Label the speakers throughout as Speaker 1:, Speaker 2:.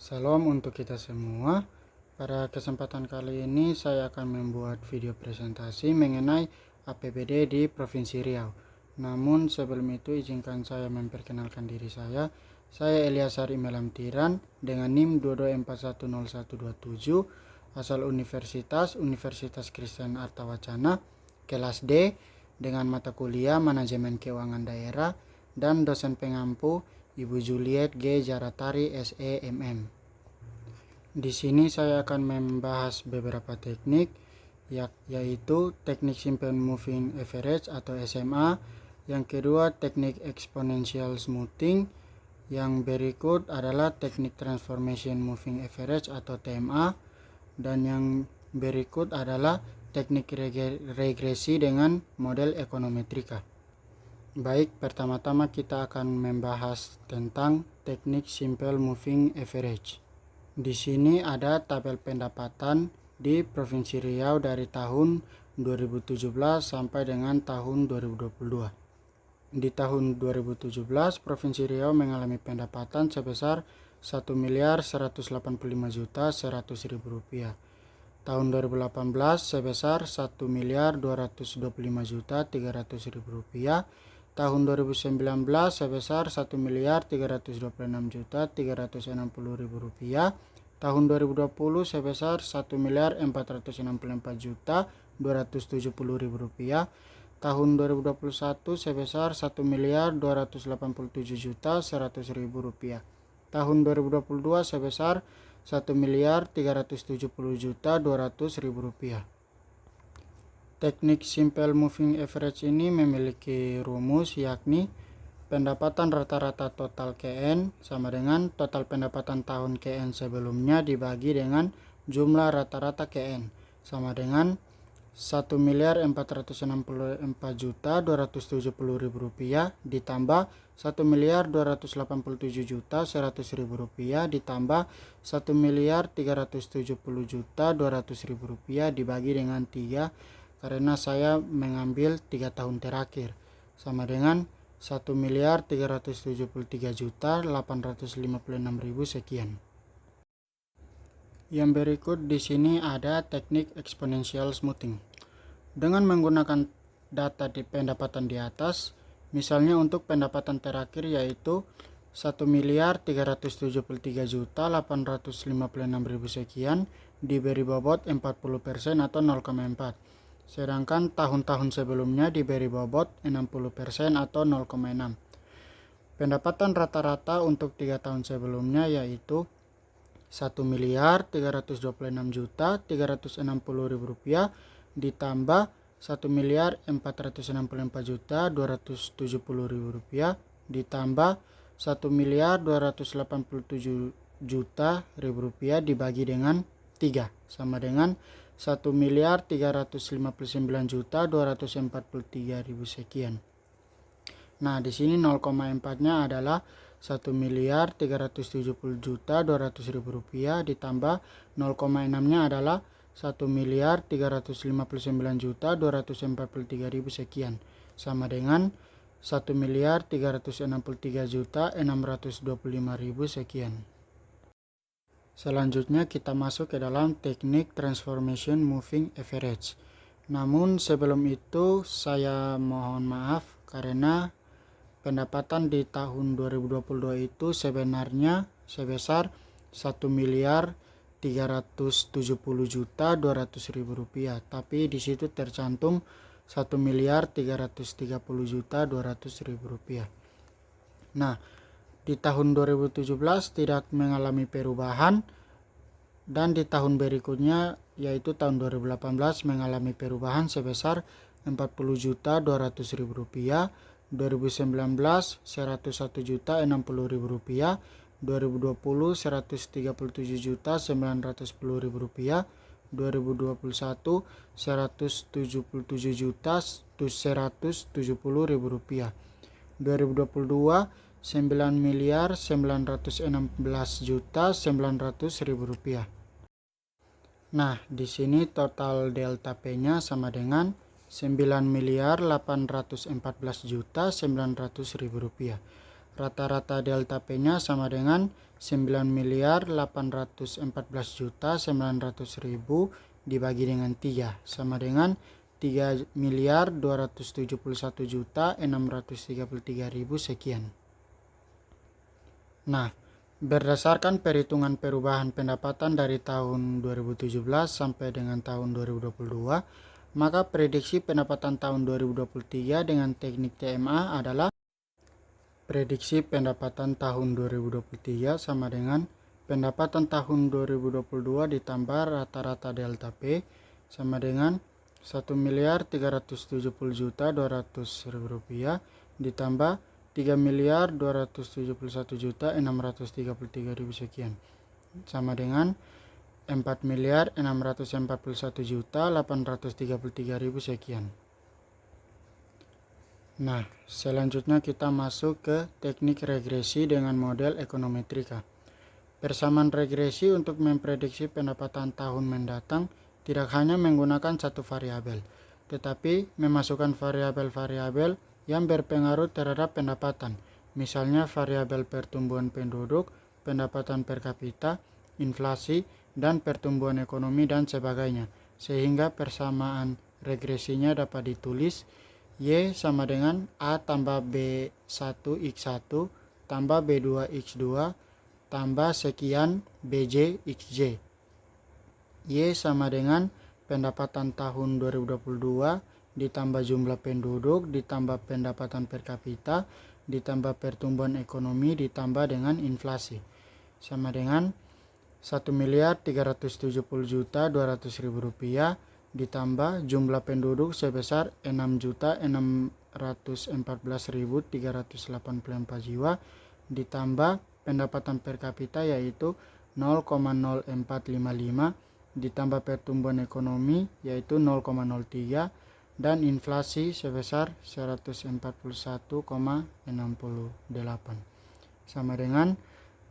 Speaker 1: Salam untuk kita semua. Pada kesempatan kali ini saya akan membuat video presentasi mengenai APBD di Provinsi Riau. Namun sebelum itu izinkan saya memperkenalkan diri saya. Saya Eliasar Imelam Tiran dengan NIM 22410127, asal Universitas Kristen Artawacana, kelas D, dengan mata kuliah Manajemen Keuangan Daerah, dan dosen pengampu Ibu Juliet G. Jaratari SEMM. Di sini saya akan membahas beberapa teknik, yaitu teknik Simple Moving Average atau SMA, yang kedua teknik Exponential Smoothing, yang berikut adalah teknik Transformation Moving Average atau TMA, dan yang berikut adalah teknik regresi dengan model ekonometrika. Baik, pertama-tama kita akan membahas tentang teknik Simple Moving Average. Di sini ada tabel pendapatan di Provinsi Riau dari tahun 2017 sampai dengan tahun 2022. Di tahun 2017, Provinsi Riau mengalami pendapatan sebesar Rp1.185.100.000. Tahun 2018 sebesar Rp1.225.300.000. Tahun 2019 sebesar Rp1.326.360.000. Tahun 2020 sebesar Rp1.464.270.000. Tahun 2021 sebesar Rp1.287.100.000. Tahun 2022 sebesar Rp1.370.200.000. Teknik Simple Moving Average ini memiliki rumus, yakni pendapatan rata-rata total KN sama dengan total pendapatan tahun KN sebelumnya dibagi dengan jumlah rata-rata KN sama dengan Rp1.464.270.000 ditambah Rp1.287.100.000 ditambah Rp1.370.200.000 dibagi dengan 3, karena saya mengambil 3 tahun terakhir, sama dengan Rp1.373.856.000 sekian. Yang berikut di sini ada teknik exponential smoothing. Dengan menggunakan data di pendapatan di atas, misalnya untuk pendapatan terakhir yaitu Rp1.373.856.000 sekian, diberi bobot 40% atau 0,4. Sedangkan tahun-tahun sebelumnya diberi bobot 60% atau 0,6. Pendapatan rata-rata untuk 3 tahun sebelumnya yaitu Rp1.326.360.000 ditambah Rp1.464.270.000 ditambah Rp1.287.000 dibagi dengan 3 sama dengan Rp1.359.243.000 sekian. Nah, di sini 0,4-nya adalah Rp1.370.200.000 ditambah 0,6-nya adalah Rp1.359.243.000 sekian, sama dengan Rp1.363.625.000 sekian. Selanjutnya kita masuk ke dalam teknik Transformation Moving Average. Namun sebelum itu saya mohon maaf karena pendapatan di tahun 2022 itu sebenarnya sebesar Rp1.370.200.000, tapi di situ tercantum Rp1.330.200.000. Nah, di tahun 2017 tidak mengalami perubahan, dan di tahun berikutnya yaitu tahun 2018 mengalami perubahan sebesar Rp40.200.000, 2019 Rp101.060.000, 2020 Rp137.910.000, 2021 Rp177.170.000, 2022 Rp9.916.900.000. Nah, di sini total delta P-nya sama dengan Rp9.814.900.000. Rata-rata delta P-nya sama dengan 9.814.900.000 dibagi dengan 3 sama dengan 3.271.633.000 sekian. Nah, berdasarkan perhitungan perubahan pendapatan dari tahun 2017 sampai dengan tahun 2022, maka prediksi pendapatan tahun 2023 dengan teknik TMA adalah prediksi pendapatan tahun 2023 sama dengan pendapatan tahun 2022 ditambah rata-rata delta P sama dengan 1.370.200.000 rupiah ditambah 3.271.633.000 sekian sama dengan 4.641.833.000 sekian. Nah, selanjutnya kita masuk ke teknik regresi dengan model ekonometrika. Persamaan regresi untuk memprediksi pendapatan tahun mendatang tidak hanya menggunakan satu variabel, tetapi memasukkan variabel-variabel yang berpengaruh terhadap pendapatan, misalnya variabel pertumbuhan penduduk, pendapatan per kapita, inflasi, dan pertumbuhan ekonomi dan sebagainya, sehingga persamaan regresinya dapat ditulis Y sama dengan A tambah B1X1 tambah B2X2 tambah sekian BJ XJ. Y sama dengan pendapatan tahun 2022 ditambah jumlah penduduk ditambah pendapatan per kapita ditambah pertumbuhan ekonomi ditambah dengan inflasi sama dengan 1.370.200.000 rupiah ditambah jumlah penduduk sebesar 6.614.384 jiwa ditambah pendapatan per kapita yaitu 0,0455 ditambah pertumbuhan ekonomi yaitu 0,03 dan inflasi sebesar 141,68 sama dengan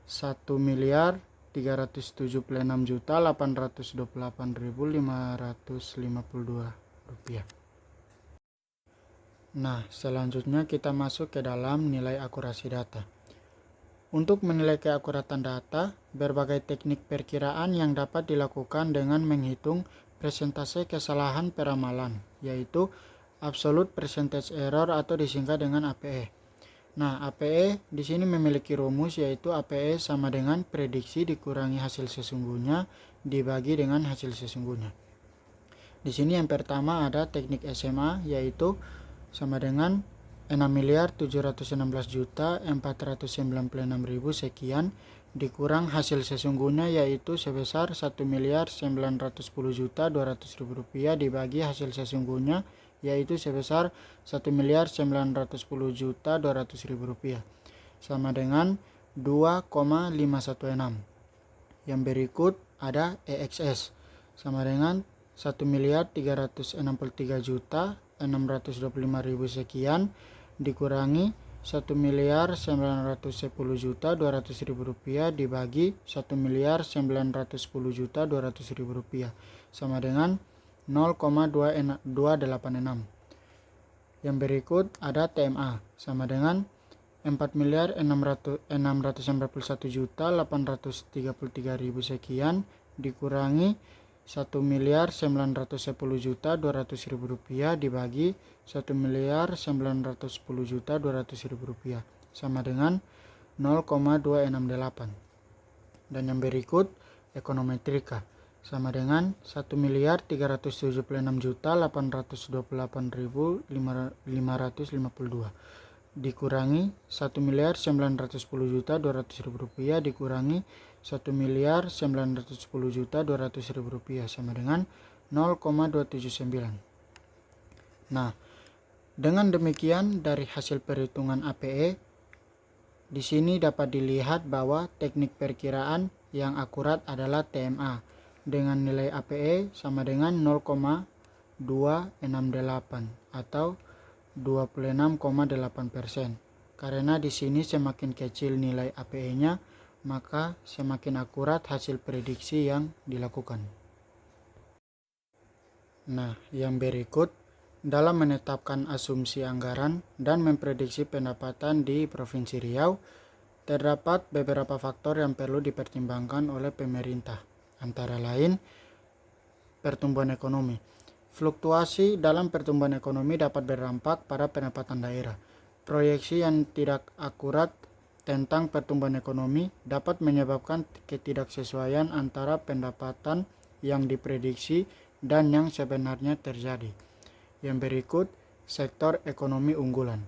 Speaker 1: 1.376.828.552 rupiah. Nah, selanjutnya kita masuk ke dalam nilai akurasi data. Untuk menilai keakuratan data, berbagai teknik perkiraan yang dapat dilakukan dengan menghitung persentase kesalahan peramalan, yaitu absolute percentage error atau disingkat dengan APE. Nah, APE di sini memiliki rumus yaitu APE sama dengan prediksi dikurangi hasil sesungguhnya dibagi dengan hasil sesungguhnya. Di sini yang pertama ada teknik SMA yaitu sama dengan 6.716.496.000 sekian dikurang hasil sesungguhnya yaitu sebesar 1.910.200.000 rupiah dibagi hasil sesungguhnya yaitu sebesar 1.910.200.000 rupiah sama dengan 2,516. Yang berikut ada EXS sama dengan 1.363.625.000 sekian dikurangi 1.910.200.000 rupiah dibagi 1.910.200.000 rupiah sama dengan 0,286. Yang berikut ada TMA sama dengan 4.641.833.000 sekian dikurangi 1.910.200.000 rupiah dibagi 1.910.200.000 rupiah sama dengan 0,268. Dan yang berikut ekonometrika sama dengan 1.376.828.552 dikurangi 1.910.200.000 rupiah dikurangi 1.910.200.000 rupiah sama dengan 0,279. Nah, dengan demikian dari hasil perhitungan APE di sini dapat dilihat bahwa teknik perkiraan yang akurat adalah TMA dengan nilai APE sama dengan 0,268 atau 26,8%. Karena di sini semakin kecil nilai APE-nya, maka semakin akurat hasil prediksi yang dilakukan. Nah, yang berikut dalam menetapkan asumsi anggaran dan memprediksi pendapatan di Provinsi Riau, Terdapat beberapa faktor yang perlu dipertimbangkan oleh pemerintah, antara lain pertumbuhan ekonomi. Fluktuasi dalam pertumbuhan ekonomi dapat berdampak pada pendapatan daerah. Proyeksi yang tidak akurat tentang pertumbuhan ekonomi dapat menyebabkan ketidaksesuaian antara pendapatan yang diprediksi dan yang sebenarnya terjadi. Yang berikut, sektor ekonomi unggulan.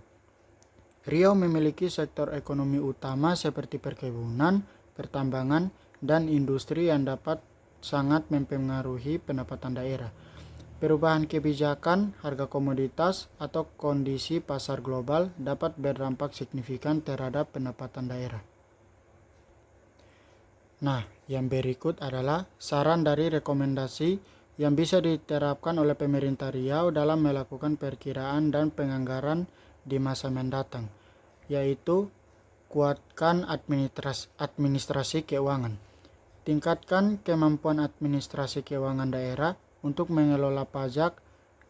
Speaker 1: Riau memiliki sektor ekonomi utama seperti perkebunan, pertambangan, dan industri yang dapat sangat mempengaruhi pendapatan daerah. Perubahan kebijakan, harga komoditas, atau kondisi pasar global dapat berdampak signifikan terhadap pendapatan daerah. Nah, yang berikut adalah saran dari rekomendasi yang bisa diterapkan oleh pemerintah Riau dalam melakukan perkiraan dan penganggaran di masa mendatang, yaitu kuatkan administrasi keuangan. Tingkatkan kemampuan administrasi keuangan daerah untuk mengelola pajak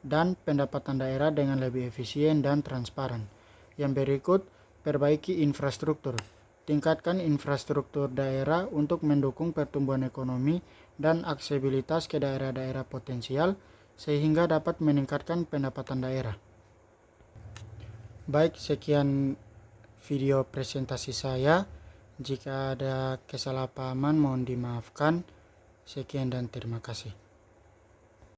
Speaker 1: dan pendapatan daerah dengan lebih efisien dan transparan. Yang berikut, perbaiki infrastruktur. Tingkatkan infrastruktur daerah untuk mendukung pertumbuhan ekonomi dan aksesibilitas ke daerah-daerah potensial sehingga dapat meningkatkan pendapatan daerah. Baik, sekian video presentasi saya. Jika ada kesalahpahaman mohon dimaafkan. Sekian dan terima kasih.